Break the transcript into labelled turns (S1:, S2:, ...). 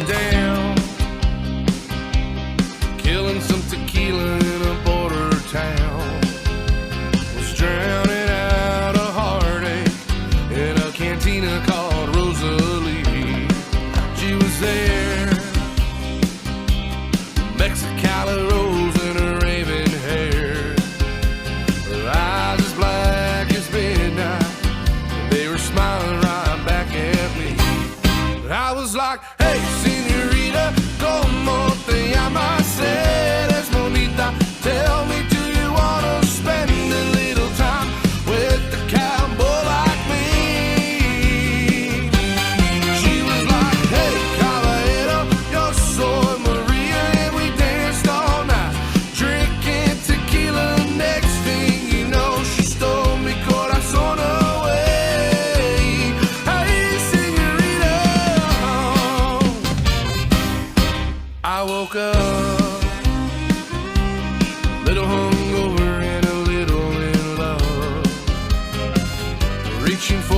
S1: down, killing some tequila in a border town, was drowning out a heartache in a cantina called Rosalie. She was there, Mexicali rose in her raven hair, her eyes as black as midnight, they were smiling right back at me. I was like, hey, Senorita, como te llamas? Eres bonita. Tell me, do you wanna spend a little time with the cowboy like me? She was like, hey, Caballero, yo soy Maria, and we danced all night, drinking tequila. Next thing you know, she stole mi corazón away. Hey, Senorita. I woke up, little hungover and a little in love, reaching for